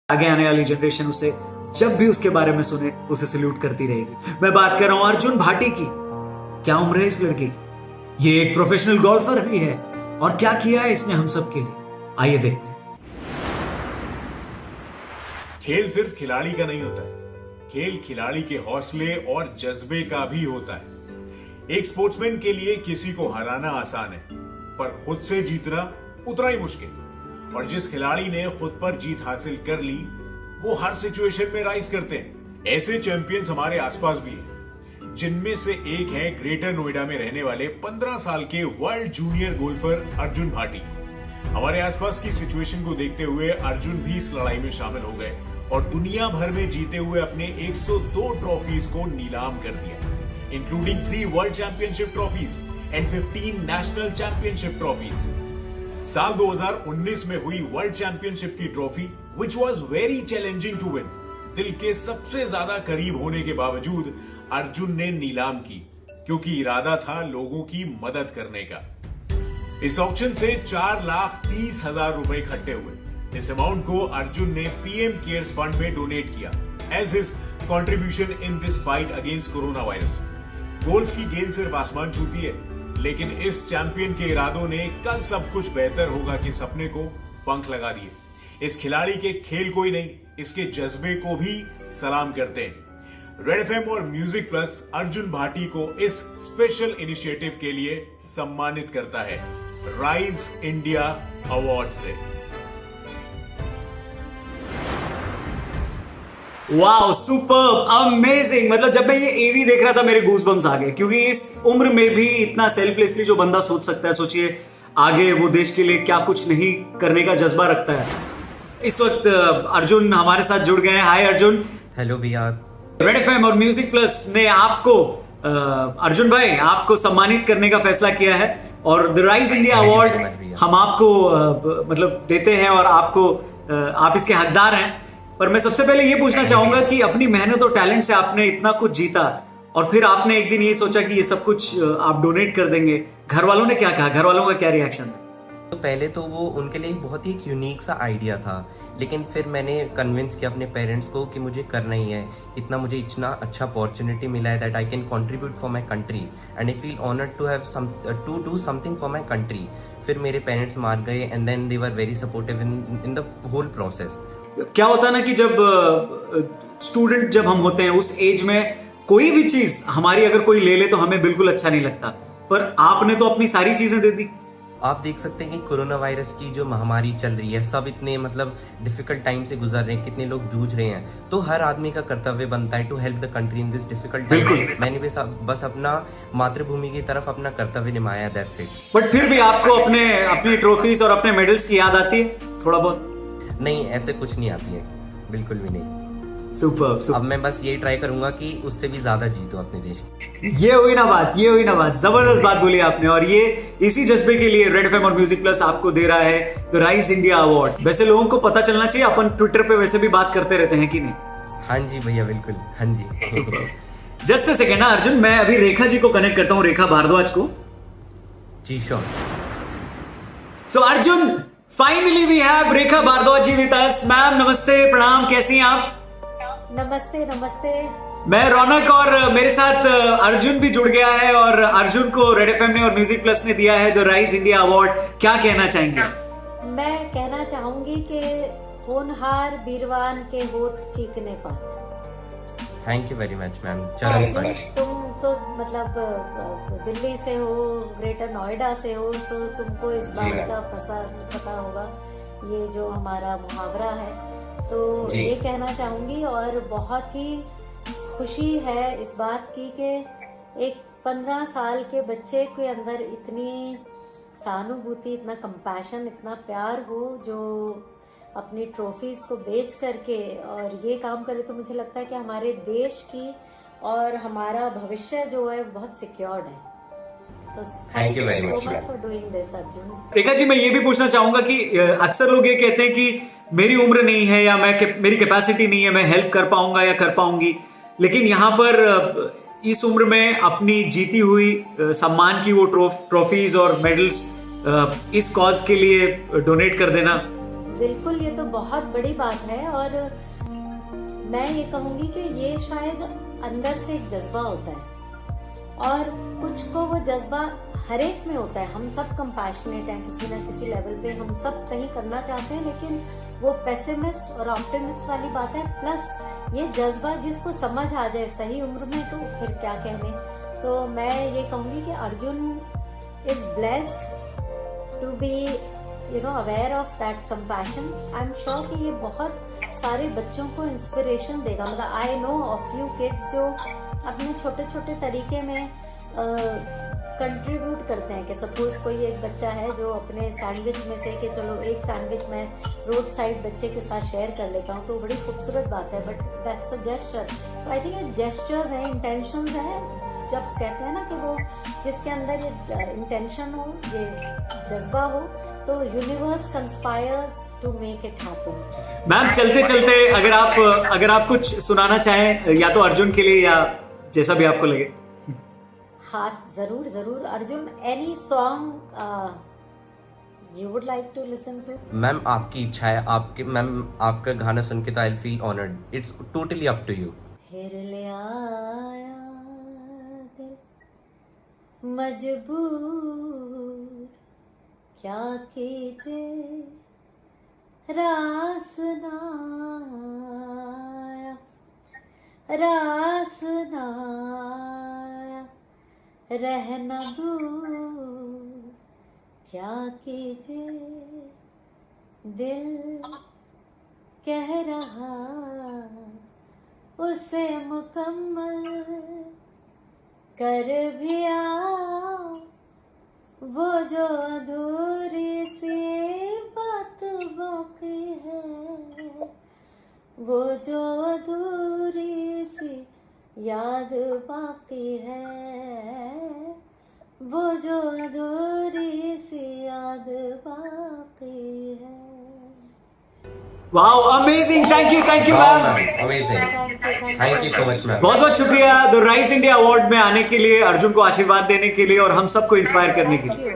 आगे आने वाली जनरेशन उसे जब भी उसके बारे में सुने उसे सल्यूट करती रहेगी। मैं बात कर रहा हूं अर्जुन भाटी की। क्या उम्र है इस लड़के की? ये एक प्रोफेशनल गोल्फर भी है और क्या किया है इसने हम सब के लिए, आइए देखते हैं। खेल सिर्फ खिलाड़ी का नहीं होता है, खेल खिलाड़ी के हौसले और जज्बे का भी होता है। एक स्पोर्ट्समैन के लिए किसी को हराना आसान है, पर खुद से जीतना उतना ही मुश्किल। और जिस खिलाड़ी ने खुद पर जीत हासिल कर ली, वो हर सिचुएशन में राइज करते हैं। ऐसे चैंपियंस हमारे आसपास भी हैं, जिनमें से एक है ग्रेटर नोएडा में रहने वाले 15 साल के world junior golfer Arjun Bhati. हमारे आसपास की सिचुएशन को देखते हुए अर्जुन भी इस लड़ाई में शामिल हो गए और दुनिया भर में जीते हुए अपने 102 ट्रॉफीज को नीलाम कर दिया, including 3 world championship trophies and 15 national championship trophies. साल 2019 में हुई वर्ल्ड चैंपियनशिप की trophy, which was very challenging to win, दिल के सबसे ज्यादा करीब होने के बावजूद अर्जुन ने नीलाम की, क्योंकि इरादा था लोगों की मदद करने का। इस ऑक्शन से 4,30,000 रुपए इकट्ठे हुए। इस अमाउंट को अर्जुन ने पीएम केयर्स फंड में डोनेट किया as his contribution in this fight against corona virus. Golf की गेंद सिर्फ आसमान छूती है, लेकिन इस चैंपियन के इरादों ने कल सब कुछ बेहतर होगा के सपने को पंख लगा दिए। इस खिलाड़ी के खेल को ही नहीं, इसके जज्बे को भी सलाम करते हैं। रेड एफएम और म्यूजिक प्लस अर्जुन भाटी को इस स्पेशल इनिशिएटिव के लिए सम्मानित करता है राइज इंडिया अवार्ड से। Wow, superb, amazing. मतलब जब मैं ये एवी देख रहा था मेरे गूज़बम्स आ गए, क्योंकि इस उम्र में भी इतना सेल्फलेसली जो बंदा सोच सकता है, सोचिए आगे वो देश के लिए क्या कुछ नहीं करने का जज्बा रखता है। इस वक्त अर्जुन हमारे साथ जुड़ गए हैं। हाय अर्जुन। हेलो भैया। रेड एफएम और म्यूजिक प्लस ने आपको अर्जुन भाई आपको सम्मानित करने का फैसला किया है और द राइज इंडिया अवार्ड हम आपको मतलब देते हैं और आपको आप इसके हकदार हैं। पर मैं सबसे पहले ये पूछना चाहूंगा कि अपनी मेहनत और टैलेंट से आपने इतना कुछ जीता और फिर आपने एक दिन ये सोचा कि ये सब कुछ आप डोनेट कर देंगे। घर वालों ने क्या कहा? घर वालों का क्या रिएक्शन था? तो पहले तो वो उनके लिए बहुत ही यूनिक सा आइडिया था, लेकिन फिर मैंने कन्विंस किया अपने पेरेंट्स को कि मुझे करना ही है। मुझे इतना अच्छा अपॉर्चुनिटी मिला है that I can contribute for my country and I feel honoured to do something for my country. फिर मेरे पेरेंट्स मान गए and then they were very supportive in the whole process. क्या होता है ना कि जब स्टूडेंट जब हम होते हैं उस एज में कोई भी चीज हमारी अगर कोई ले ले तो हमें बिल्कुल अच्छा नहीं लगता, पर आपने तो अपनी सारी चीजें दे दी। आप देख सकते हैं कि कोरोना वायरस की जो महामारी चल रही है, सब इतने मतलब डिफिकल्ट टाइम से गुजर रहे हैं, कितने लोग जूझ रहे हैं, तो हर आदमी का कर्तव्य बनता है to help the country in this difficult time. मैंने भी बस अपना मातृभूमि की तरफ अपना कर्तव्य निभाया, दैट्स इट। बट फिर भी आपको अपनी ट्रॉफीज और अपने मेडल्स की याद आती है थोड़ा बहुत? नहीं, ऐसे कुछ नहीं आती है, बिल्कुल भी नहीं। सुपर। अब मैं बस यही ट्राई करूंगा कि उससे भी ज्यादा जीतो अपने देश की। ये हुई ना बात, जबरदस्त बात बोली आपने। और ये इसी जज्बे के लिए रेड एफएम और म्यूजिक प्लस आपको दे रहा है राइज इंडिया अवार्ड। वैसे लोगों को पता चलना चाहिए, अपन ट्विटर पे वैसे भी बात करते रहते हैं कि नहीं? हाँ जी भैया, बिल्कुल। हाँ जी। जस्ट अ सेकेंड ना अर्जुन, मैं अभी रेखा जी को कनेक्ट करता हूँ, रेखा भारद्वाज को। जी sure. So Arjun, finally we have Rekha Bhardwaj ji with us. Ma'am नमस्ते, प्रणाम, कैसी हैं आप? नमस्ते। मैं रौनक और मेरे साथ अर्जुन भी जुड़ गया है और अर्जुन को रेड एफएम ने और म्यूजिक प्लस ने दिया है द राइज इंडिया अवार्ड। क्या कहना चाहेंगे? मैं कहना चाहूंगी कि होनहार बीरवान के होठ चीकने पात। Thank you very much ma'am. तुम तो मतलब दिल्ली से हो, ग्रेटर नोएडा से हो, तो तुमको इस बात का पता होगा ये जो हमारा मुहावरा है। तो ये कहना चाहूंगी और बहुत ही खुशी है इस बात की कि एक 15 साल के बच्चे के अंदर इतनी सहानुभूति, इतना कंपैशन, इतना प्यार हो, जो अपनी ट्रॉफीज को बेच करके और ये काम करे, तो मुझे लगता है कि हमारे देश की और हमारा भविष्य जो है बहुत सिक्योर्ड है। तो thank you very much for doing this Arjun. Rekha ji, मैं ये भी पूछना चाहूंगा कि अक्सर लोग ये कहते हैं कि मेरी उम्र नहीं है या मेरी कैपेसिटी नहीं है, मैं हेल्प कर पाऊंगा या कर पाऊंगी, लेकिन यहाँ पर इस उम्र में अपनी जीती हुई सम्मान की वो ट्रॉफीज और मेडल्स इस कॉज के लिए डोनेट कर देना बिल्कुल, ये तो बहुत बड़ी बात है। और मैं ये कहूँगी कि ये शायद अंदर से एक जज्बा होता है, और कुछ को वो जज्बा हर एक में होता है। हम सब कंपैशनेट हैं किसी ना किसी लेवल पे, हम सब कहीं करना चाहते हैं, लेकिन वो पेसिमिस्ट और ऑप्टिमिस्ट वाली बात है। प्लस ये जज्बा जिसको समझ आ जाए सही उम्र में, तो फिर क्या कहने। तो मैं ये कहूँगी कि Arjun is blessed to be aware of that compassion. I am sure कि ये बहुत सारे बच्चों को इंस्पिरेशन देगा। मतलब I know of few kids जो अपने छोटे छोटे तरीके में कंट्रीब्यूट करते हैं। कि सपोज कोई एक बच्चा है जो अपने सैंडविच में से कि चलो एक सैंडविच मैं रोड साइड बच्चे के साथ शेयर कर लेता हूँ, तो बड़ी खूबसूरत बात है, बट दैट्स अ जेस्चर। तो आई थिंक ये जेस्चर्स हैं, इंटेंशंस हैं। जब कहते हैं ना कि वो जिसके अंदर ये इंटेंशन हो, ये जज्बा हो, तो universe conspires to make it happen. Ma'am चलते चलते अगर आप कुछ सुनाना चाहें, या तो अर्जुन के लिए या जैसा भी आपको लगे। हाँ, जरूर जरूर। Arjun, any song you would like to listen to? Ma'am आपकी इच्छा है, आपका गाना सुन के तो I feel honoured. It's totally up to you. फिर ले आया दिल मजबूर, क्या कीजिए रास ना आया, रास ना आया, रहना दूर, क्या कीजिए दिल कह रहा उसे मुकम्मल कर भी आओ, वो जो अधूरी सी बात बाकी है, वो जो अधूरी सी याद बाकी है, वो जो अधूरी सी याद बाकी है। Wow, amazing, thank you ma'am, amazing, thank you so much ma'am. बहुत बहुत शुक्रिया द राइज इंडिया अवार्ड में आने के लिए, अर्जुन को आशीर्वाद देने के लिए और हम सबको इंस्पायर करने के लिए।